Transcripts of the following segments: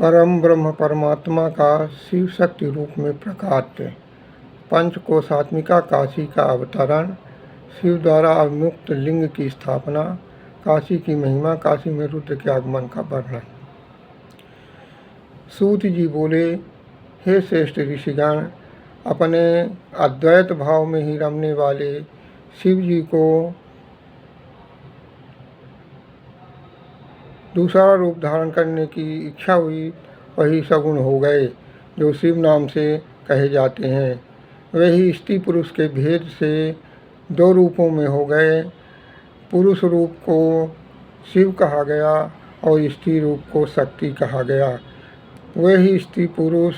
परम ब्रह्म परमात्मा का शिव शक्ति रूप में प्रकाट्य, पंचकोशात्मिका काशी का अवतरण, शिव द्वारा अविमुक्त लिंग की स्थापना, काशी की महिमा, काशी में रुद्र के आगमन का वर्णन। सूत जी बोले, हे श्रेष्ठ ऋषिगण, अपने अद्वैत भाव में ही रमने वाले शिव जी को दूसरा रूप धारण करने की इच्छा हुई, वही सगुण हो गए जो शिव नाम से कहे जाते हैं। वही स्त्री पुरुष के भेद से दो रूपों में हो गए। पुरुष रूप को शिव कहा गया और स्त्री रूप को शक्ति कहा गया। वही स्त्री पुरुष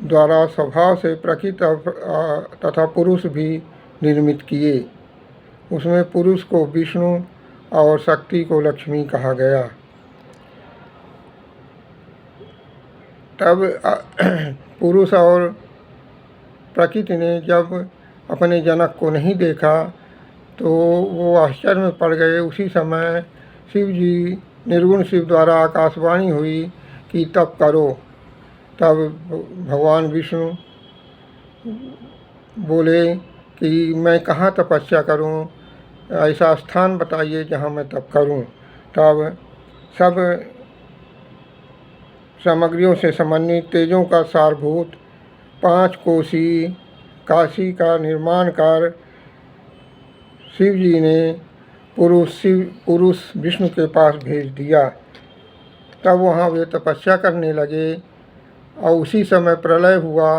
द्वारा स्वभाव से प्रकृति तथा पुरुष भी निर्मित किए। उसमें पुरुष को विष्णु और शक्ति को लक्ष्मी कहा गया। तब पुरुष और प्रकृति ने जब अपने जनक को नहीं देखा तो वो आश्चर्य में पड़ गए। उसी समय शिव जी निर्गुण शिव द्वारा आकाशवाणी हुई कि तप करो। तब भगवान विष्णु बोले कि मैं कहाँ तपस्या करूं, ऐसा स्थान बताइए जहाँ मैं तप करूं। तब सब सामग्रियों से समन्वित तेजों का सारभूत 5 कोसी काशी का निर्माण कर शिव जी ने पुरुष विष्णु के पास भेज दिया। तब वहाँ वे तपस्या करने लगे और उसी समय प्रलय हुआ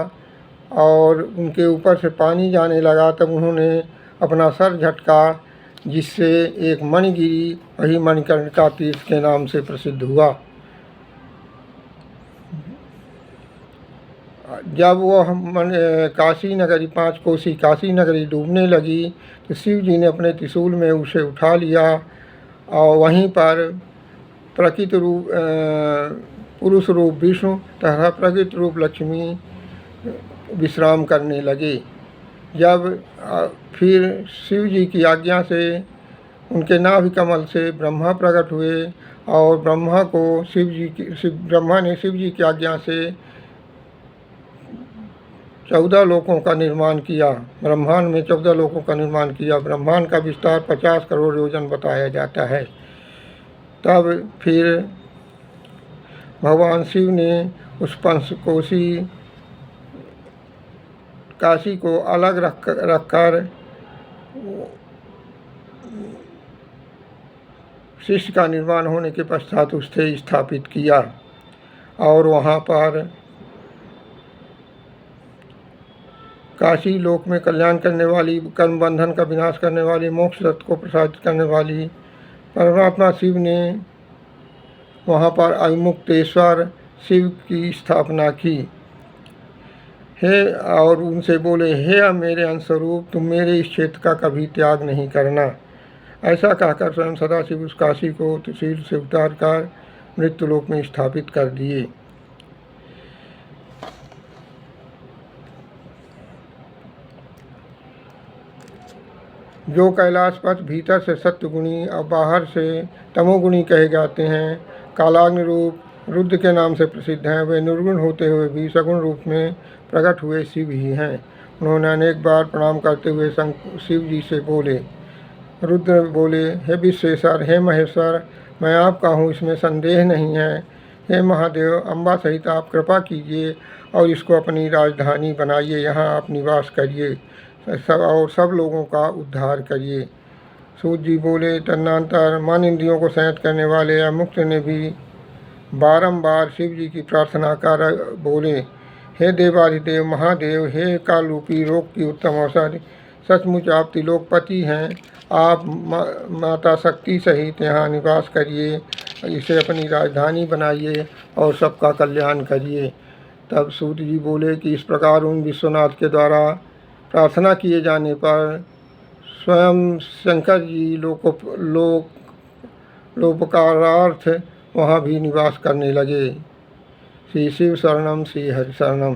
और उनके ऊपर से पानी जाने लगा। तब उन्होंने अपना सर झटका, जिससे एक मणि गिरी, वही मणिकर्णिका तीर्थ के नाम से प्रसिद्ध हुआ। जब वह काशी नगरी 5 कोसी काशी नगरी डूबने लगी तो शिव जी ने अपने त्रिशूल में उसे उठा लिया और वहीं पर प्रकृति रूप पुरुष रूप विष्णु तथा प्रकृति रूप लक्ष्मी विश्राम करने लगे। जब फिर शिव जी की आज्ञा से उनके नाभि कमल से ब्रह्मा प्रकट हुए और ब्रह्मा ने शिव जी की आज्ञा से 14 लोकों का निर्माण किया। ब्रह्मांड में 14 लोकों का निर्माण किया। ब्रह्मांड का विस्तार 50 करोड़ योजन बताया जाता है। तब फिर भगवान शिव ने उस पंचकोशी काशी को अलग रखकर शिष्य का निर्माण होने के पश्चात उसे स्थापित किया और वहाँ पर काशी लोक में कल्याण करने वाली, कर्म बंधन का विनाश करने वाली, मोक्ष तत्व को प्रसादित करने वाली परमात्मा शिव ने वहाँ पर अविमुक्तेश्वर शिव की स्थापना की। और उनसे बोले, हे मेरे अंशस्वरूप, तुम मेरे इस क्षेत्र का कभी त्याग नहीं करना। ऐसा कहकर स्वयं सदाशिव उस काशी को त्रिशूल से उतार कर मृत्युलोक में स्थापित कर दिए। जो कैलाश पथ भीतर से सत्वगुणी और बाहर से तमोगुणी कहे जाते हैं, कालाग्नि रूप रुद्र के नाम से प्रसिद्ध हैं, वे निर्गुण होते हुए भी सगुण रूप में प्रकट हुए शिव ही हैं। उन्होंने अनेक बार प्रणाम करते हुए शिव जी से बोले। रुद्र बोले, हे विश्वेश्वर, हे महेश्वर, मैं आपका हूँ, इसमें संदेह नहीं है। हे महादेव, अम्बा सहित आप कृपा कीजिए और इसको अपनी राजधानी बनाइए। यहाँ आप निवास करिए और सब लोगों का उद्धार करिए। सूत जी बोले, तदनंतर मन इंद्रियों को संयत करने वाले अमुक्त ने भी बारंबार शिव जी की प्रार्थना कर बोले, हे देवाधिदेव महादेव, हे काल रूपी रोग की उत्तम औषधि, सचमुच आप त्रिलोकपति हैं। आप माता शक्ति सहित यहाँ निवास करिए, इसे अपनी राजधानी बनाइए और सबका कल्याण करिए। तब सूत जी बोले कि इस प्रकार उन विश्वनाथ के द्वारा प्रार्थना किए जाने पर स्वयं शंकर जी लोकोपकारार्थ वहाँ भी निवास करने लगे। श्री शिव शरणम, श्री हरि शरणम।